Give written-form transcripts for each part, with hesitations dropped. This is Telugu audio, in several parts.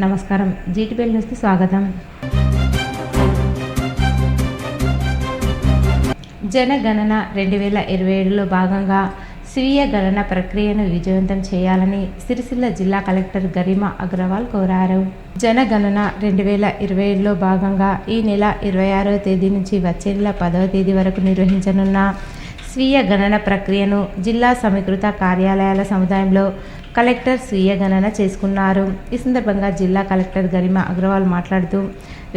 నమస్కారం. జీటీపీఎల్ న్యూస్కి స్వాగతం. జనగణన 2027లో భాగంగా స్వీయ గణన ప్రక్రియను విజయవంతం చేయాలని సిరిసిల్ల జిల్లా కలెక్టర్ గరిమా అగ్రవాల్ కోరారు. జనగణన 2027లో భాగంగా ఈ నెల 26వ తేదీ నుంచి వచ్చే నెల 10వ తేదీ వరకు నిర్వహించనున్న స్వీయ గణన ప్రక్రియను జిల్లా సమీకృత కార్యాలయాల సముదాయంలో కలెక్టర్ స్వీయ గణన చేసుకున్నారు. ఈ సందర్భంగా జిల్లా కలెక్టర్ గరిమా అగ్రవాల్ మాట్లాడుతూ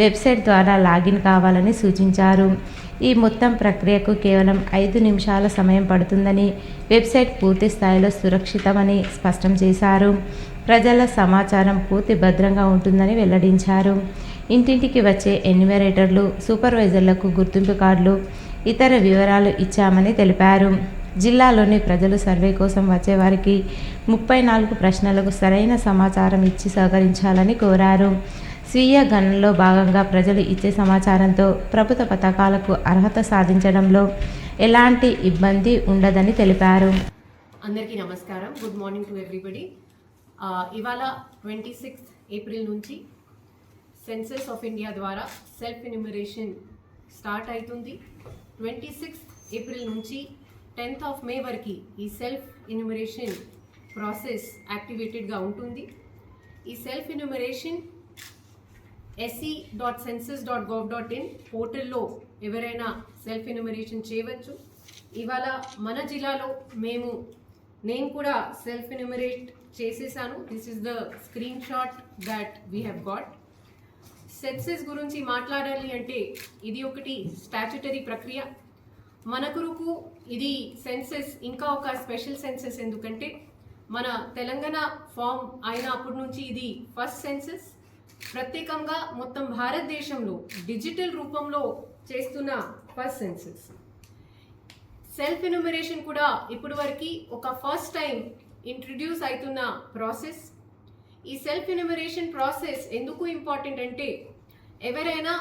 వెబ్సైట్ ద్వారా లాగిన్ కావాలని సూచించారు. ఈ మొత్తం ప్రక్రియకు కేవలం 5 నిమిషాల సమయం పడుతుందని, వెబ్సైట్ పూర్తి స్థాయిలో సురక్షితమని స్పష్టం చేశారు. ప్రజల సమాచారం పూర్తి భద్రంగా ఉంటుందని వెల్లడించారు. ఇంటింటికి వచ్చే ఎన్యూమరేటర్లు, సూపర్వైజర్లకు గుర్తింపు కార్డులు, ఇతర వివరాలు ఇచ్చామని తెలిపారు. జిల్లాలోని ప్రజలు సర్వే కోసం వచ్చేవారికి 34 ప్రశ్నలకు సరైన సమాచారం ఇచ్చి సహకరించాలని కోరారు. స్వీయ గణనలో భాగంగా ప్రజలు ఇచ్చే సమాచారంతో ప్రభుత్వ పథకాలకు అర్హత సాధించడంలో ఎలాంటి ఇబ్బంది ఉండదని తెలిపారు. అందరికీ నమస్కారం. Good morning to everybody. ఇవాళ 26 ఏప్రిల్ నుంచి సెన్సస్ ఆఫ్ ఇండియా ద్వారా సెల్ఫ్ ఎన్యూమరేషన్ స్టార్ట్ అవుతుంది. 26 ఏప్రిల్ నుంచి 10th ఆఫ్ మే వరకు ఈ సెల్ఫ్ ఎన్యూమరేషన్ ప్రాసెస్ యాక్టివేటెడ్గా ఉంటుంది. ఈ సెల్ఫ్ ఎన్యూమరేషన్ se.census.gov.in పోర్టల్లో ఎవరైనా సెల్ఫ్ ఎన్యూమరేషన్ చేయవచ్చు. ఇవాళ మన జిల్లాలో నేను కూడా సెల్ఫ్ ఎన్యూమరేట్ చేసేసాను. This is the screen shot that we have got. Census గురించి మాట్లాడాలి అంటే ఇది ఒకటి స్టాట్యుటరీ ప్రక్రియ. మన కొరకు ఇది సెన్సస్ ఇంకా ఒక స్పెషల్ సెన్సస్. ఎందుకంటే మన తెలంగాణ ఫామ్ అయిన అప్పటి నుంచి ఇది ఫస్ట్ సెన్సస్. ప్రత్యేకంగా మొత్తం భారతదేశంలో డిజిటల్ రూపంలో చేస్తున్న ఫస్ట్ సెన్సస్. సెల్ఫ్ ఎన్యూమరేషన్ కూడా ఇప్పటి వరకు ఒక ఫస్ట్ టైం ఇంట్రడ్యూస్ అవుతున్న ప్రాసెస్. ఈ సెల్ఫ్ ఎన్యూమరేషన్ ప్రాసెస్ ఎందుకు ఇంపార్టెంట్ అంటే ఎవరైనా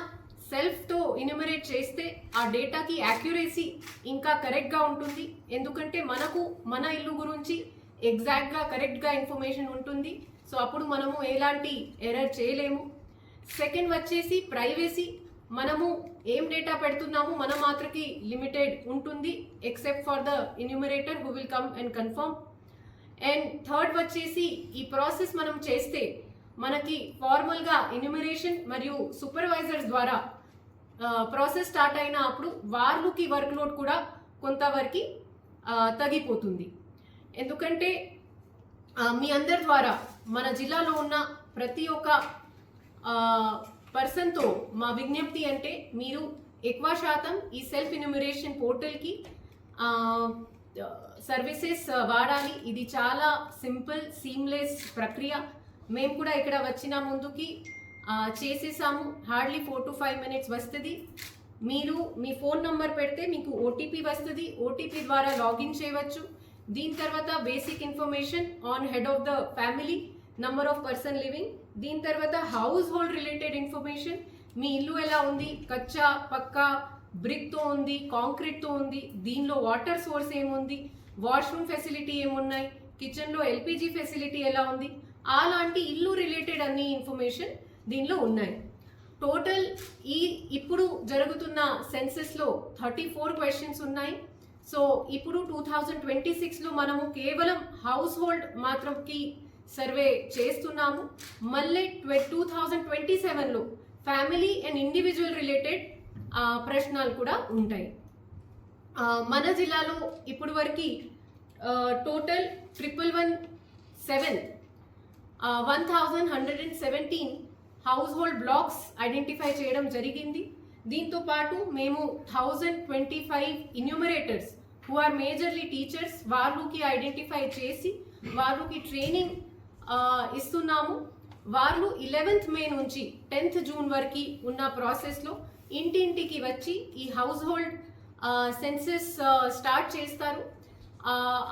సెల్ఫ్తో ఎన్యూమరేట్ చేస్తే ఆ డేటాకి యాక్యురసీ ఇంకా కరెక్ట్గా ఉంటుంది. ఎందుకంటే మనకు మన ఇల్లు గురించి ఎగ్జాక్ట్గా కరెక్ట్గా ఇన్ఫర్మేషన్ ఉంటుంది. సో అప్పుడు మనము ఎలాంటి ఎర్రర్ చేయలేము. సెకండ్ వచ్చేసి ప్రైవసీ. మనము ఏం డేటా పెడుతున్నాము మన మాత్రకి లిమిటెడ్ ఉంటుంది, except for the enumerator who will come and confirm. And third వచ్చేసి ఈ ప్రాసెస్ మనం చేస్తే మనకి ఫార్మల్గా ఎన్యూమరేషన్ మరియు సూపర్వైజర్స్ ద్వారా ప్రాసెస్ స్టార్ట్ అయిన అప్పుడు వాళ్ళకి వర్క్ లోడ్ కూడా కొంతవరకు తగ్గిపోతుంది. ఎందుకంటే మీ అందరి ద్వారా మన జిల్లాలో ఉన్న ప్రతి ఒక్క పర్సన్తో మా విజ్ఞప్తి అంటే మీరు ఎక్కువ శాతం ఈ సెల్ఫ్ ఎన్యూమరేషన్ పోర్టల్కి సర్వీసెస్ వాడాలి. ఇది చాలా సింపుల్ సీమ్లెస్ ప్రక్రియ. మేము కూడా ఇక్కడ వచ్చిన ముందుకి చేసేసాము. హార్డ్లీ 4 to 5 minutes వస్తుంది. మీరు మీ ఫోన్ నంబర్ పెడితే మీకు ఓటీపీ వస్తుంది. ఓటీపీ ద్వారా లాగిన్ చేయవచ్చు. దీని తర్వాత basic information on head of the family, number of person living. దీని తర్వాత హౌస్ హోల్డ్ రిలేటెడ్ ఇన్ఫర్మేషన్. మీ ఇల్లు ఎలా ఉంది, కచ్చా పక్కా బ్రిక్తో ఉంది, కాంక్రీట్తో ఉంది, దీనిలో వాటర్ సోర్స్ ఏముంది, వాష్రూమ్ ఫెసిలిటీ ఏమున్నాయి, కిచెన్లో ఎల్పిజి ఫెసిలిటీ ఎలా ఉంది, అలాంటి ఇల్లు రిలేటెడ్ అన్ని ఇన్ఫర్మేషన్ దీనిలో ఉన్నాయి. టోటల్ ఇప్పుడు జరుగుతున్న సెన్సస్లో 34 క్వశ్చన్స్ ఉన్నాయి. సో ఇప్పుడు 2026లో మనము కేవలం హౌస్ హోల్డ్ మాత్రంకి సర్వే చేస్తున్నాము. మళ్ళీ 2027లో ఫ్యామిలీ అండ్ ఇండివిజువల్ రిలేటెడ్ ప్రశ్నలు కూడా ఉంటాయి. మన జిల్లాలో ఇప్పుడు వరకు total 1117 household blocks identify చేయడం జరిగింది. దీంతో పాటు మేము 1025 enumerators who are majorly teachers వాళ్ళకి ఐడెంటిఫై చేసి వాళ్ళకి ట్రైనింగ్ ఇస్తున్నాము. వాళ్ళు 11th మే నుంచి 10th జూన్ వరకు ఉన్న ప్రాసెస్లో ఇంటింటికి వచ్చి ఈ హౌస్ హోల్డ్ సెన్సస్ స్టార్ట్ చేస్తారు.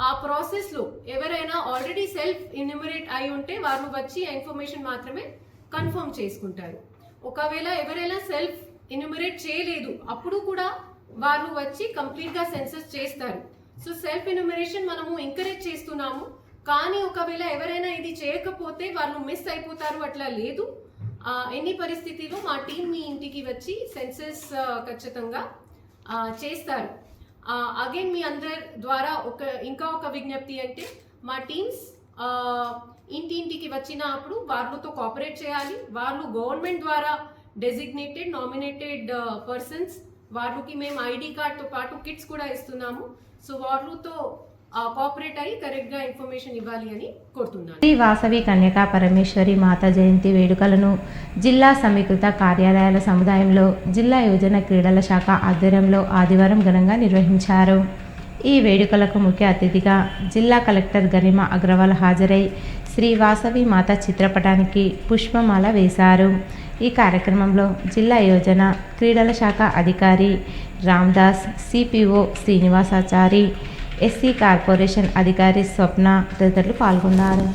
ఆ ప్రాసెస్లో ఎవరైనా ఆల్రెడీ సెల్ఫ్ ఎన్యూమరేట్ అయి ఉంటే వాళ్ళు వచ్చి ఆ ఇన్ఫర్మేషన్ మాత్రమే కన్ఫర్మ్ చేసుకుంటారు. ఒకవేళ ఎవరైనా సెల్ఫ్ ఎన్యూమరేట్ చేయలేదు అప్పుడు కూడా వాళ్ళు వచ్చి కంప్లీట్గా సెన్సస్ చేస్తారు. సో సెల్ఫ్ ఎన్యూమరేషన్ మనము ఎంకరేజ్ చేస్తున్నాము. కానీ ఒకవేళ ఎవరైనా ఇది చేయకపోతే వాళ్ళు మిస్ అయిపోతారు, అట్లా లేదు. ఎన్ని పరిస్థితిలో మా టీం మీ ఇంటికి వచ్చి సెన్సస్ ఖచ్చితంగా చేస్తారు. అగైన్ మీ అందరి ద్వారా ఇంకా ఒక విజ్ఞప్తి అంటే మా టీమ్స్ ఇంటింటికి వచ్చినప్పుడు వాళ్ళతో కోఆపరేట్ చేయాలి. వాళ్ళు గవర్నమెంట్ ద్వారా డెసిగ్నేటెడ్ నామినేటెడ్ పర్సన్స్, వాళ్ళకి మేము ఐడి కార్డ్తో పాటు కిట్స్ కూడా ఇస్తున్నాము. సో వాళ్ళతో కోఆపరేట్ అయ్యి కరెక్ట్గా ఇన్ఫర్మేషన్ ఇవ్వాలి అని కోరుతున్నాను. శ్రీ వాసవి కన్యకా పరమేశ్వరి మాత జయంతి వేడుకలను జిల్లా సమీకృత కార్యాలయాల సముదాయంలో జిల్లా యువజన క్రీడల శాఖ ఆధ్వర్యంలో ఆదివారం ఘనంగా నిర్వహించారు. ఈ వేడుకలకు ముఖ్య అతిథిగా జిల్లా కలెక్టర్ గరిమా అగ్రవాల్ హాజరై శ్రీ వాసవి మాత చిత్రపటానికి పుష్పమాల వేశారు. ఈ కార్యక్రమంలో జిల్లా యువజన క్రీడల శాఖ అధికారి Ramdas, CPO Srinivasachari, SC corporation అధికారి స్వప్న తదితరులు పాల్గొన్నారు.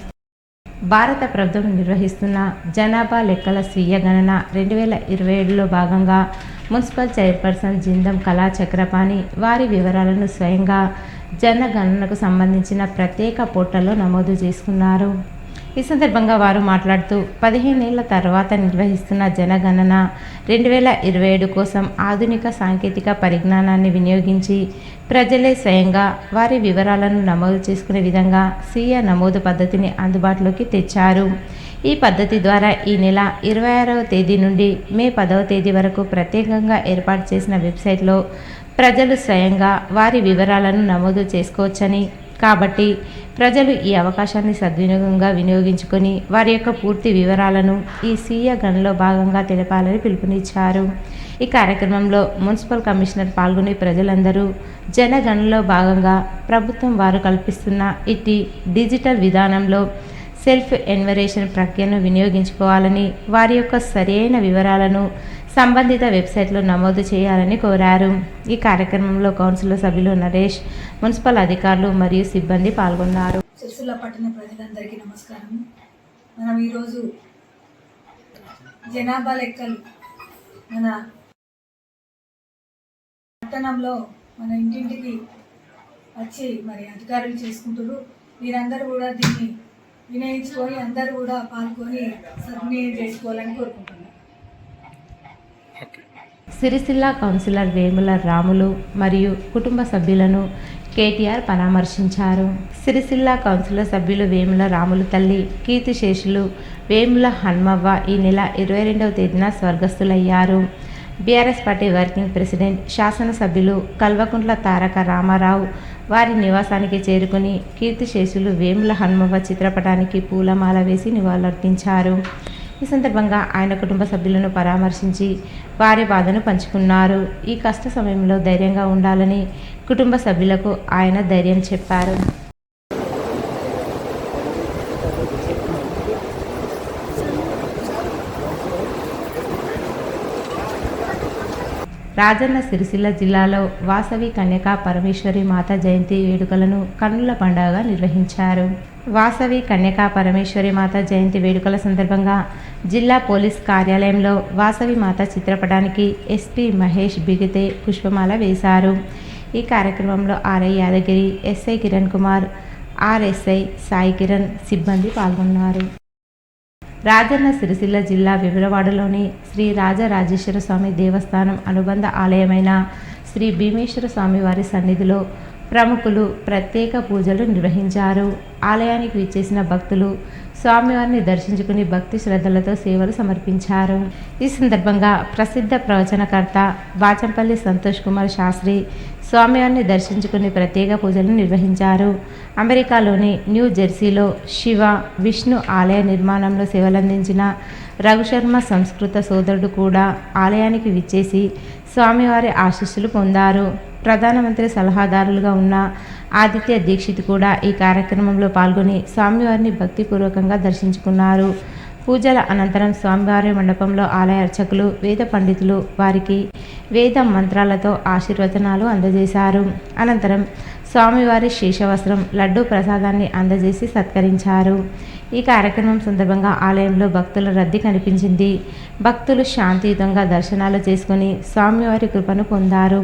భారత ప్రభుత్వం నిర్వహిస్తున్న జనాభా లెక్కల స్వీయ గణన 2027లో భాగంగా మున్సిపల్ చైర్పర్సన్ జిందం కళా చక్రపాణి వారి వివరాలను స్వయంగా జనగణనకు సంబంధించిన ప్రత్యేక పోర్టల్లో నమోదు చేసుకున్నారు. ఈ సందర్భంగా వారు మాట్లాడుతూ 15 ఏళ్ల తర్వాత నిర్వహిస్తున్న జనగణన 2027 కోసం ఆధునిక సాంకేతిక పరిజ్ఞానాన్ని వినియోగించి ప్రజలే స్వయంగా వారి వివరాలను నమోదు చేసుకునే విధంగా స్వీయ నమోదు పద్ధతిని అందుబాటులోకి తెచ్చారు. ఈ పద్ధతి ద్వారా ఈ నెల 26వ తేదీ నుండి మే 10వ తేదీ వరకు ప్రత్యేకంగా ఏర్పాటు చేసిన వెబ్సైట్లో ప్రజలు స్వయంగా వారి వివరాలను నమోదు చేసుకోవచ్చని, కాబట్టి ప్రజలు ఈ అవకాశాన్ని సద్వినియోగంగా వినియోగించుకొని వారి యొక్క పూర్తి వివరాలను ఈ స్వీయ గణనలో భాగంగా తెలపాలని పిలుపునిచ్చారు. ఈ కార్యక్రమంలో మున్సిపల్ కమిషనర్ పాల్గొని ప్రజలందరూ జనగణనలో భాగంగా ప్రభుత్వం వారు కల్పిస్తున్న ఇట్టి డిజిటల్ విధానంలో సెల్ఫ్ ఎన్వరేషన్ ప్రక్రియను వినియోగించుకోవాలని, వారి యొక్క సరైన వివరాలను సంబంధిత వెబ్సైట్లో నమోదు చేయాలని కోరారు. ఈ కార్యక్రమంలో కౌన్సిల్ సభ్యులు నరేష్, మున్సిపల్ అధికారులు మరియు సిబ్బంది పాల్గొన్నారు. సిరిసిల్ల పట్టణ ప్రజలందరికీ నమస్కారం. మనం ఈరోజు జనాభా లెక్కలు మన పట్టణంలో మన ఇంటింటికి వచ్చి మరి అధికారులు చేసుకుంటారు. మీరందరూ కూడా దీన్ని వినియోగించుకొని అందరూ కూడా పాల్గొని సద్వినియోగం చేసుకోవాలని కోరుకుంటున్నాను. సిరిసిల్ల కౌన్సిలర్ వేముల రాములు మరియు కుటుంబ సభ్యులను కేటీఆర్ పరామర్శించారు. సిరిసిల్ల కౌన్సిలర్ సభ్యులు వేముల రాములు తల్లి కీర్తిశేషులు వేముల హన్మవ్వ ఈ నెల 22వ తేదీన స్వర్గస్థులయ్యారు. బీఆర్ఎస్ పార్టీ వర్కింగ్ ప్రెసిడెంట్, శాసనసభ్యులు కల్వకుంట్ల తారక రామారావు వారి నివాసానికి చేరుకుని కీర్తిశేషులు వేముల హన్మవ్వ చిత్రపటానికి పూలమాల వేసి నివాళులర్పించారు. ఈ సందర్భంగా ఆయన కుటుంబ సభ్యులను పరామర్శించి వారి బాధను పంచుకున్నారు. ఈ కష్ట సమయంలో ధైర్యంగా ఉండాలని కుటుంబ సభ్యులకు ఆయన ధైర్యం చెప్పారు. రాజన్న సిరిసిల్ల జిల్లాలో వాసవి కన్యకా పరమేశ్వరి మాత జయంతి వేడుకలను కన్నుల పండుగగా నిర్వహించారు. వాసవి కన్యకా పరమేశ్వరి మాత జయంతి వేడుకల సందర్భంగా జిల్లా పోలీస్ కార్యాలయంలో వాసవి మాత చిత్రపటానికి ఎస్పీ మహేష్ బిగితే పుష్పమాల వేశారు. ఈ కార్యక్రమంలో RI Yadagiri, SI Kiran Kumar, RSI Sai Kiran సిబ్బంది పాల్గొన్నారు. రాజన్న సిరిసిల్ల జిల్లా వేములవాడలోని శ్రీ రాజరాజేశ్వర స్వామి దేవస్థానం అనుబంధ ఆలయమైన శ్రీ భీమేశ్వర స్వామి వారి సన్నిధిలో ప్రముఖులు ప్రత్యేక పూజలు నిర్వహించారు. ఆలయానికి విచ్చేసిన భక్తులు స్వామివారిని దర్శించుకుని భక్తి శ్రద్ధలతో సేవలు సమర్పించారు. ఈ సందర్భంగా ప్రసిద్ధ ప్రవచనకర్త బాచంపల్లి సంతోష్ కుమార్ శాస్త్రి స్వామివారిని దర్శించుకుని ప్రత్యేక పూజలు నిర్వహించారు. అమెరికాలోని న్యూ జెర్సీలో శివ, విష్ణు ఆలయ నిర్మాణంలో సేవలందించిన రఘుశర్మ సంస్కృత సోదరుడు కూడా ఆలయానికి విచ్చేసి స్వామివారి ఆశీస్సులు పొందారు. ప్రధానమంత్రి సలహాదారులుగా ఉన్న ఆదిత్య దీక్షిత్ కూడా ఈ కార్యక్రమంలో పాల్గొని స్వామివారిని భక్తిపూర్వకంగా దర్శించుకున్నారు. పూజల అనంతరం స్వామివారి మండపంలో ఆలయ అర్చకులు, వేద పండితులు వారికి వేద మంత్రాలతో ఆశీర్వచనాలు అందజేశారు. అనంతరం స్వామివారి శేషవస్త్రం, లడ్డూ ప్రసాదాన్ని అందజేసి సత్కరించారు. ఈ కార్యక్రమం సందర్భంగా ఆలయంలో భక్తుల రద్దీ కనిపించింది. భక్తులు శాంతియుతంగా దర్శనాలు చేసుకుని స్వామివారి కృపను పొందారు.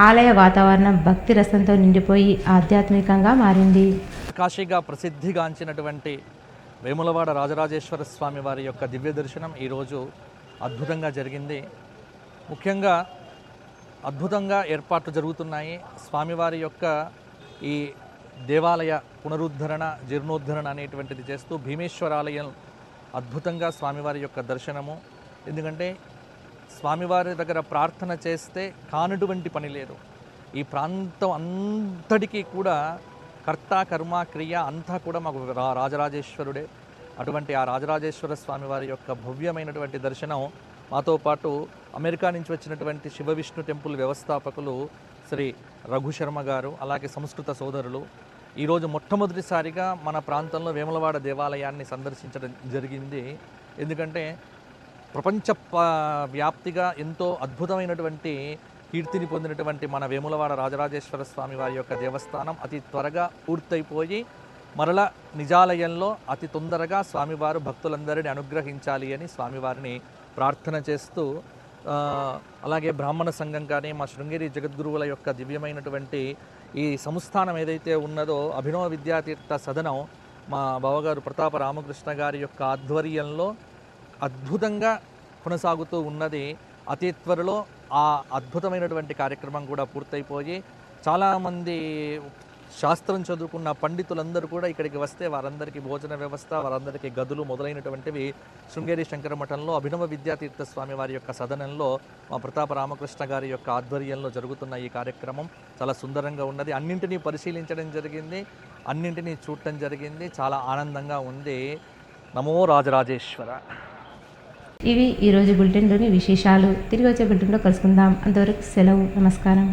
ఆలయ వాతావరణం భక్తి రసంతో నిండిపోయి ఆధ్యాత్మికంగా మారింది. కాశీగా ప్రసిద్ధిగాంచినటువంటి వేములవాడ రాజరాజేశ్వర స్వామి వారి యొక్క దివ్య దర్శనం ఈరోజు అద్భుతంగా జరిగింది. ముఖ్యంగా అద్భుతంగా ఏర్పాట్లు జరుగుతున్నాయి. స్వామివారి యొక్క ఈ దేవాలయ పునరుద్ధరణ జీర్ణోద్ధరణ అనేటువంటిది చేస్తూ భీమేశ్వరాలయం అద్భుతంగా స్వామివారి యొక్క దర్శనము. ఎందుకంటే స్వామివారి దగ్గర ప్రార్థన చేస్తే కానటువంటి పని లేదు. ఈ ప్రాంతం అంతటికీ కూడా కర్త కర్మ క్రియ అంతా కూడా మాకు రాజరాజేశ్వరుడే. అటువంటి ఆ రాజరాజేశ్వర స్వామివారి యొక్క భవ్యమైనటువంటి దర్శనం మాతో పాటు అమెరికా నుంచి వచ్చినటువంటి శివ విష్ణు టెంపుల్ వ్యవస్థాపకులు శ్రీ రఘుశర్మ గారు, అలాగే సంస్కృత సోదరులు ఈరోజు మొట్టమొదటిసారిగా మన ప్రాంతంలో వేములవాడ దేవాలయాన్ని సందర్శించడం జరిగింది. ఎందుకంటే ప్రపంచ వ్యాప్తిగా ఎంతో అద్భుతమైనటువంటి కీర్తిని పొందినటువంటి మన వేములవాడ రాజరాజేశ్వర స్వామి వారి యొక్క దేవస్థానం అతి త్వరగా పూర్తయిపోయి మరల నిజాలయంలో అతి తొందరగా స్వామివారు భక్తులందరినీ అనుగ్రహించాలి అని స్వామివారిని ప్రార్థన చేస్తూ, అలాగే బ్రాహ్మణ సంఘం కానీ మా శృంగేరి జగద్గురువుల యొక్క దివ్యమైనటువంటి ఈ సంస్థానం ఏదైతే ఉన్నదో అభినవ విద్యాతీర్థ సదనం మా బావగారు ప్రతాప రామకృష్ణ గారి యొక్క ఆధ్వర్యంలో అద్భుతంగా కొనసాగుతూ ఉన్నది. అతి త్వరలో ఆ అద్భుతమైనటువంటి కార్యక్రమం కూడా పూర్తయిపోయి చాలామంది శాస్త్రం చదువుకున్న పండితులందరూ కూడా ఇక్కడికి వస్తే వారందరికీ భోజన వ్యవస్థ, వారందరికీ గదులు మొదలైనటువంటివి శృంగేరి శంకర మఠంలో అభినవ విద్యాతీర్థ స్వామి వారి యొక్క సదనంలో మా ప్రతాప రామకృష్ణ గారి యొక్క ఆధ్వర్యంలో జరుగుతున్న ఈ కార్యక్రమం చాలా సుందరంగా ఉన్నది. అన్నింటినీ పరిశీలించడం జరిగింది, అన్నింటినీ చూడటం జరిగింది. చాలా ఆనందంగా ఉంది. నమో రాజరాజేశ్వర. ఇవి ఈరోజు బులెటిన్లోని విశేషాలు. తిరిగి వచ్చే బులెటిన్లో కలుసుకుందాం. అంతవరకు సెలవు. నమస్కారం.